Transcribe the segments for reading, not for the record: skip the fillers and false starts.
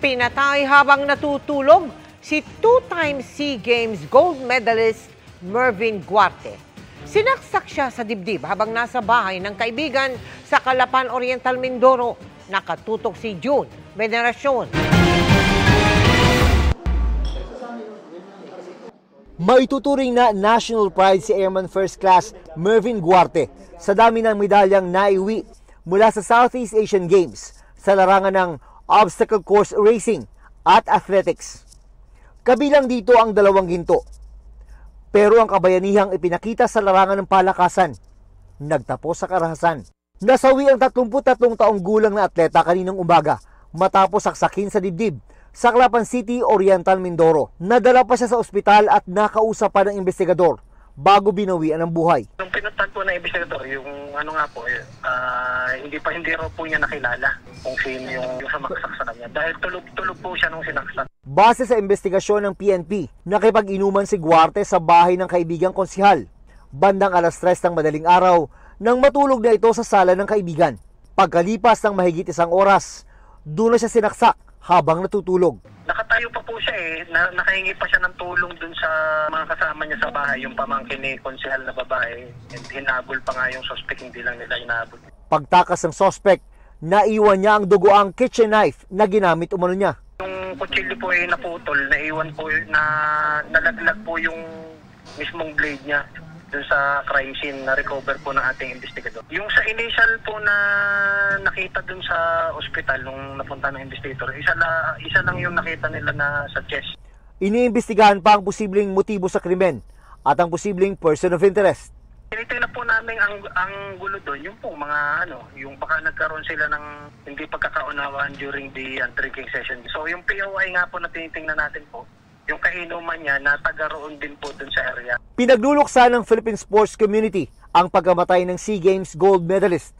Pinatay habang natutulog si two-time SEA Games gold medalist Mervin Guarte. Sinaksak siya sa dibdib habang nasa bahay ng kaibigan sa Calapan Oriental, Mindoro. Nakatutok si June Veneracion. Maituturing na national pride si Airman First Class Mervin Guarte sa dami ng medalyang naiuwi mula sa Southeast Asian Games sa larangan ng obstacle course racing at athletics. Kabilang dito ang 2 ginto. Pero ang kabayanihang ipinakita sa larangan ng palakasan, nagtapos sa karahasan. Nasawi ang 33 taong gulang na atleta kaninang umaga matapos saksakin sa dibdib sa Calapan City, Oriental, Mindoro. Nadala pa siya sa ospital at nakausap pa ng investigador bago binawian ng buhay. Nung pinuntahan po ng investigador, yung hindi raw po niya nakilala kung sino yung sumaksak sa kanya dahil tulog po siya nung sinaksak. Base sa investigasyon ng PNP, nakipag-inuman si Guarte sa bahay ng kaibigang konsihal. Bandang 3:00 ng madaling araw nang matulog na ito sa sala ng kaibigan. Pagkalipas ng mahigit 1 oras, doon na siya sinaksak habang natutulog. Nakatayo pa po siya nakahingi pa siya ng tulong dun sa mga kasama niya sa bahay, yung pamangkin ni konsehal na babae. And hinabol pa nga yung suspect, hindi lang nila hinabol. Pagtakas ng suspect, naiwan niya ang dugoang kitchen knife na ginamit umano niya. Yung kutsilyo po ay naputol, naiwan po, nalaglag po yung mismong blade niya dun sa crime scene na recover po ng ating investigador. Yung sa initial po na nakita dun sa ospital nung napunta ng investigator, isa lang yung nakita nila na sa chest. Iniimbestigahan pa ang posibleng motibo sa krimen at ang posibleng person of interest. Tinitingnan po namin ang gulo doon, yung po mga yung baka nagkaroon sila ng hindi pagkakaunawaan during the drinking session. So yung POI nga po na tinitingnan natin po, yung kainuman niya na taga-roon din po dun sa area. Pinagluluksa ng Philippine sports community ang pagkamatay ng SEA Games gold medalist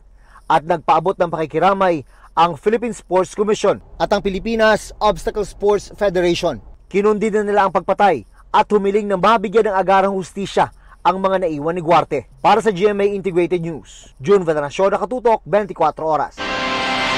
at nagpaabot ng pakikiramay ang Philippine Sports Commission at ang Pilipinas Obstacle Sports Federation. Kinundi na nila ang pagpatay at humiling na mabigyan ng agarang hustisya ang mga naiwan ni Guarte. Para sa GMA Integrated News, June Veneracion, nakatutok 24 oras.